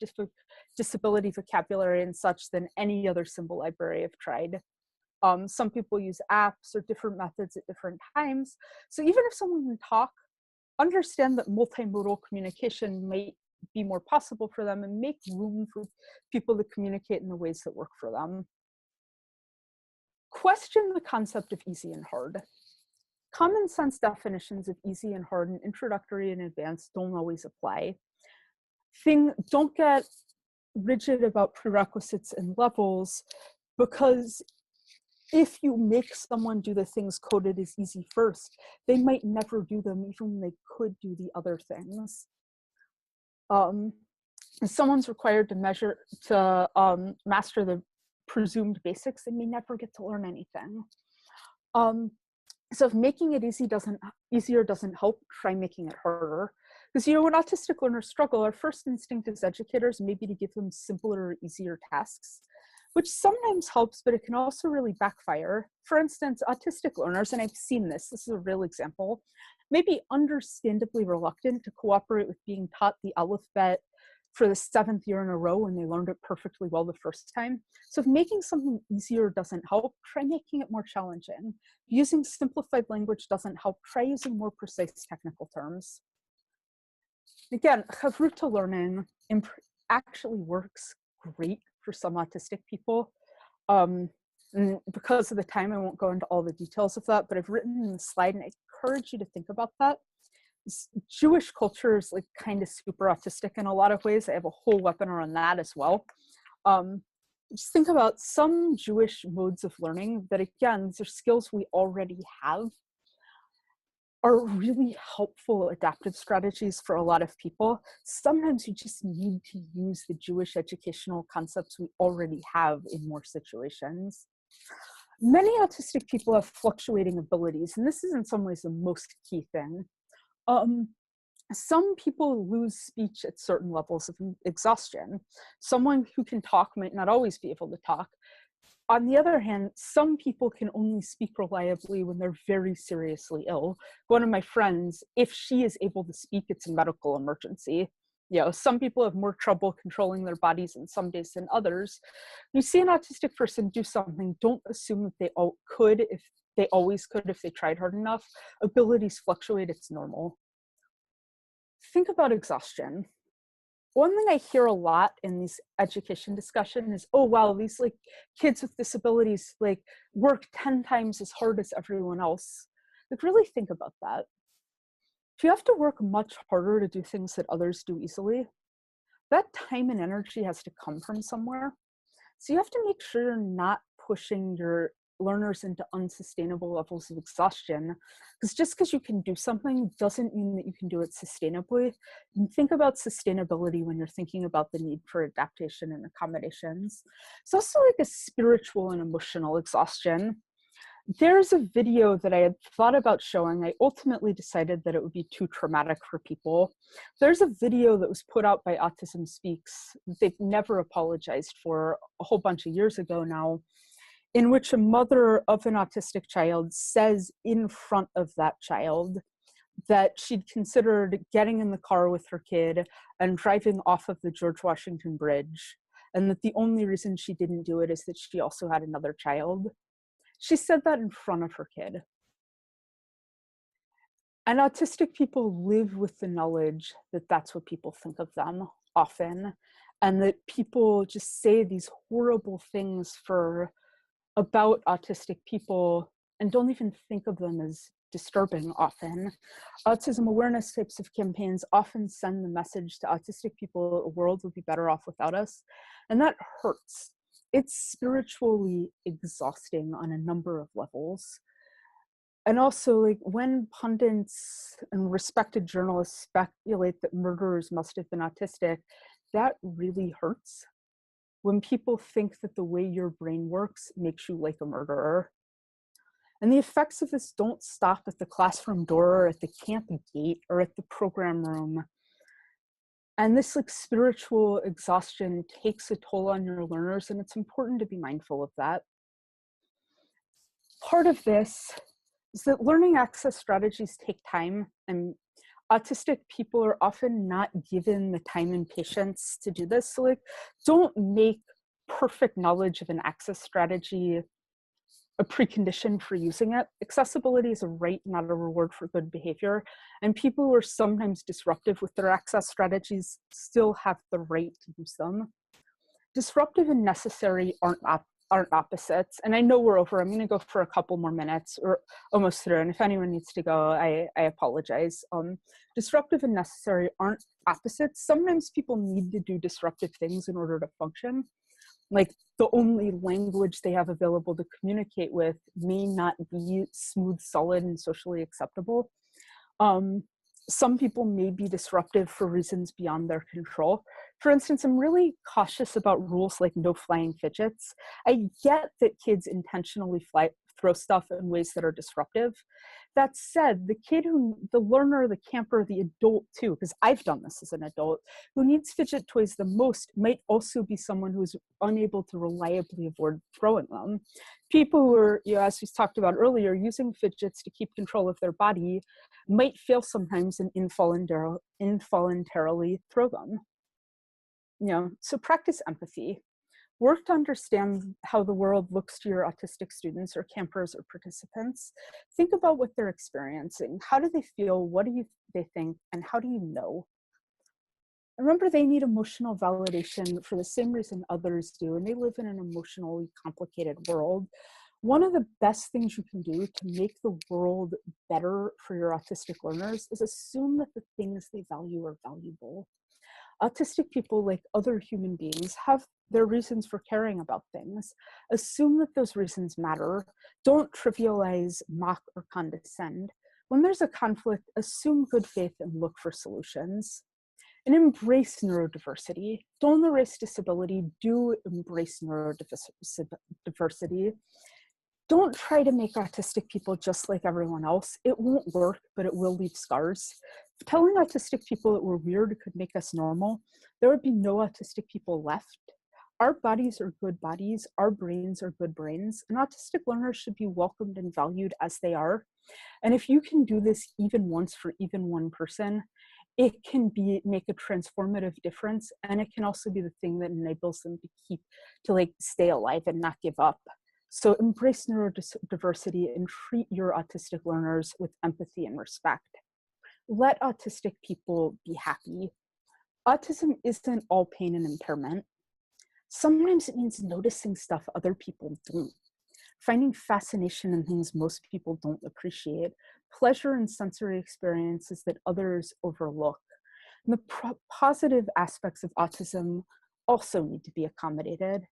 disability vocabulary and such than any other symbol library I've tried. Some people use apps or different methods at different times. So even if someone can talk, understand that multimodal communication might be more possible for them, and make room for people to communicate in the ways that work for them. Question the concept of easy and hard. Common sense definitions of easy and hard and introductory and advanced don't always apply. Don't get rigid about prerequisites and levels, because if you make someone do the things coded as easy first, they might never do them even when they could do the other things. If someone's required to master the presumed basics, they may never get to learn anything. So if making it easier doesn't help, try making it harder. Because when autistic learners struggle, our first instinct as educators may be to give them simpler or easier tasks, which sometimes helps, but it can also really backfire. For instance, autistic learners, and I've seen this is a real example, may be understandably reluctant to cooperate with being taught the alphabet for the 7th year in a row when they learned it perfectly well the first time. So if making something easier doesn't help, try making it more challenging. If using simplified language doesn't help, try using more precise technical terms. Again, chavruta learning actually works great for some autistic people. And because of the time, I won't go into all the details of that, but I've written in the slide, and I encourage you to think about that. Jewish culture is kind of super autistic in a lot of ways. I have a whole webinar on that as well. Just think about some Jewish modes of learning that, again, these are skills we already have. are really helpful adaptive strategies for a lot of people. Sometimes you just need to use the Jewish educational concepts we already have in more situations. Many autistic people have fluctuating abilities, and this is in some ways the most key thing. Some people lose speech at certain levels of exhaustion. Someone who can talk might not always be able to talk. On the other hand, some people can only speak reliably when they're very seriously ill. One of my friends, if she is able to speak, it's a medical emergency. You know, some people have more trouble controlling their bodies in some days than others. When you see an autistic person do something, don't assume that they always could if they tried hard enough. Abilities fluctuate, it's normal. Think about exhaustion. One thing I hear a lot in these education discussion is, oh, wow, these like kids with disabilities like work 10 times as hard as everyone else. Like, really think about that. If you have to work much harder to do things that others do easily, that time and energy has to come from somewhere. So you have to make sure you're not pushing your learners into unsustainable levels of exhaustion, because just because you can do something doesn't mean that you can do it sustainably. And think about sustainability when you're thinking about the need for adaptation and accommodations. It's also like a spiritual and emotional exhaustion. There's a video that I had thought about showing. I ultimately decided that it would be too traumatic for people. There's a video that was put out by Autism Speaks. They've never apologized for, a whole bunch of years ago now, in which a mother of an autistic child says in front of that child that she'd considered getting in the car with her kid and driving off of the George Washington Bridge, and that the only reason she didn't do it is that she also had another child. She said that in front of her kid. And autistic people live with the knowledge that that's what people think of them often, and that people just say these horrible things about autistic people and don't even think of them as disturbing often. Autism awareness types of campaigns often send the message to autistic people that the world would be better off without us, and that hurts. It's spiritually exhausting on a number of levels. And also, like, when pundits and respected journalists speculate that murderers must have been autistic, that really hurts. When people think that the way your brain works makes you like a murderer. And the effects of this don't stop at the classroom door or at the camp gate or at the program room. And this like spiritual exhaustion takes a toll on your learners, and it's important to be mindful of that. Part of this is that learning access strategies take time, and autistic people are often not given the time and patience to do this. So like, don't make perfect knowledge of an access strategy a precondition for using it. Accessibility is a right, not a reward for good behavior. And people who are sometimes disruptive with their access strategies still have the right to use them. Disruptive and necessary aren't opposites. And I know we're over. I'm going to go for a couple more minutes, or almost through. And if anyone needs to go, I apologize. Disruptive and necessary aren't opposites. Sometimes people need to do disruptive things in order to function. Like, the only language they have available to communicate with may not be smooth, solid, and socially acceptable. Some people may be disruptive for reasons beyond their control. For instance, I'm really cautious about rules like no flying fidgets. I get that kids intentionally throw stuff in ways that are disruptive. That said, the learner, the camper, the adult too, because I've done this as an adult, who needs fidget toys the most might also be someone who's unable to reliably avoid throwing them. People who are, as we talked about earlier, using fidgets to keep control of their body might fail sometimes and involuntarily throw them. So practice empathy. Work to understand how the world looks to your autistic students or campers or participants. Think about what they're experiencing. How do they feel? What do they think? And how do you know? Remember, they need emotional validation for the same reason others do, and they live in an emotionally complicated world. One of the best things you can do to make the world better for your autistic learners is assume that the things they value are valuable. Autistic people, like other human beings, have their reasons for caring about things. Assume that those reasons matter. Don't trivialize, mock, or condescend. when there's a conflict, assume good faith and look for solutions. And embrace neurodiversity. Don't erase disability, do embrace neurodiversity. Don't try to make autistic people just like everyone else. It won't work, but it will leave scars. If telling autistic people that we're weird could make us normal, there would be no autistic people left. Our bodies are good bodies, our brains are good brains, and autistic learners should be welcomed and valued as they are. And if you can do this even once for even one person, it can make a transformative difference, and it can also be the thing that enables them to stay alive and not give up. So embrace neurodiversity and treat your autistic learners with empathy and respect. Let autistic people be happy. Autism isn't all pain and impairment. Sometimes it means noticing stuff other people don't, finding fascination in things most people don't appreciate, pleasure in sensory experiences that others overlook. And the positive aspects of autism also need to be accommodated.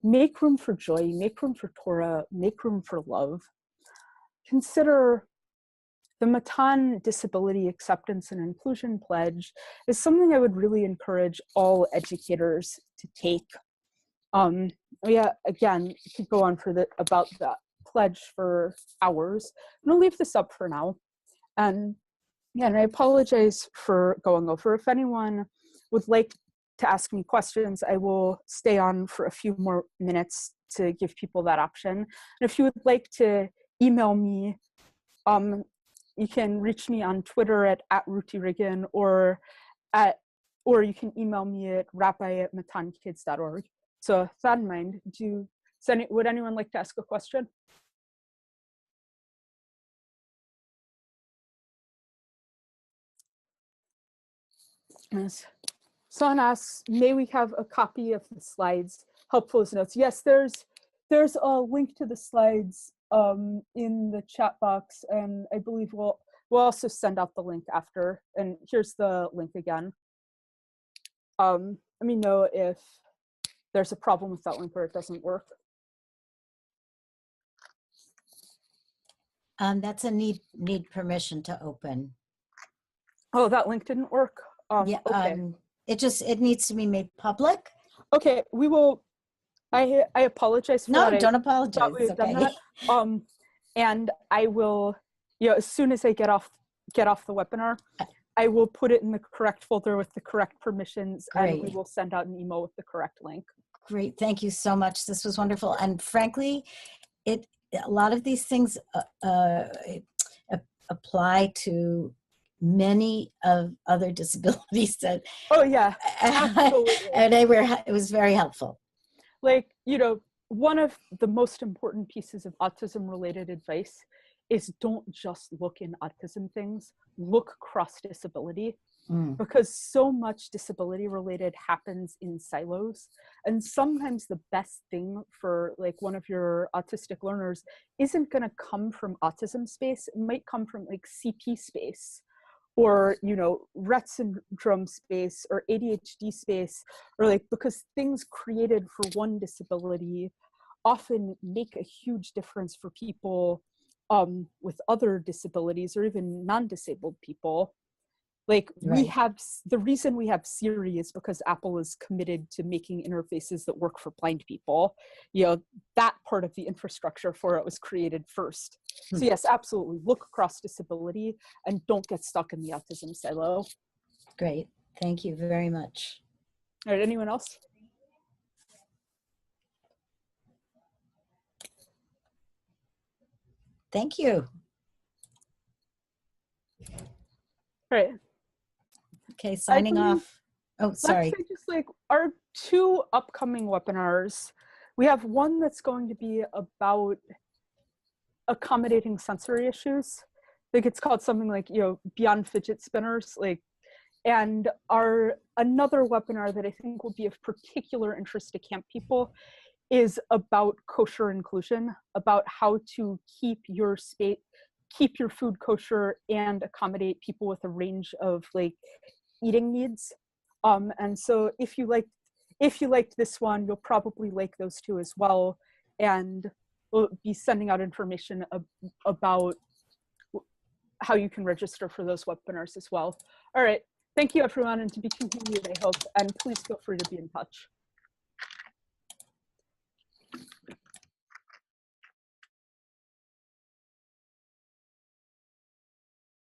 Make room for joy, make room for Torah, make room for love. Consider the Matan Disability Acceptance and Inclusion Pledge is something I would really encourage all educators to take. Yeah, again, I could go on about that pledge for hours. I'm gonna leave this up for now. And yeah, and I apologize for going over. If anyone would like to ask me questions, I will stay on for a few more minutes to give people that option. And if you would like to email me, you can reach me on Twitter at Ruti Regan, or you can email me at rabbi@matankids.org. So with that in mind, would anyone like to ask a question? Yes. Someone asks, may we have a copy of the slides, helpful as notes? Yes, there's a link to the slides in the chat box, and I believe we'll also send out the link after. And here's the link again. Let me know if there's a problem with that link or it doesn't work. That's a need permission to open. Oh, that link didn't work. Yeah. Okay. It needs to be made public. Okay, we will. I apologize for that. No, don't apologize. It's okay. That. And I will, as soon as I get off the webinar, I will put it in the correct folder with the correct permissions. Great. And we will send out an email with the correct link. Great, thank you so much. This was wonderful. And frankly, a lot of these things apply to many of other disabilities that. Oh yeah, absolutely. And it was very helpful. Like, one of the most important pieces of autism related advice is don't just look in autism things, look cross disability. Because so much disability related happens in silos. And sometimes the best thing for like one of your autistic learners isn't going to come from autism space. It might come from like CP space, or, Rett syndrome space, or ADHD space, or because things created for one disability often make a huge difference for people with other disabilities, or even non-disabled people. Right. The reason we have Siri is because Apple is committed to making interfaces that work for blind people. That part of the infrastructure for it was created first. So yes, absolutely. Look across disability and don't get stuck in the autism silo. Great. Thank you very much. All right, anyone else? Thank you. All right. Okay, signing off. Oh, sorry. Just our 2 upcoming webinars. We have one that's going to be about accommodating sensory issues. I think it's called something like, beyond fidget spinners. And another webinar that I think will be of particular interest to camp people is about kosher inclusion, about how to keep your food kosher and accommodate people with a range of eating needs. And so if you liked this one, you'll probably like those 2 as well. And we'll be sending out information about how you can register for those webinars as well. All right. Thank you, everyone, and to be continued, I hope. And please feel free to be in touch.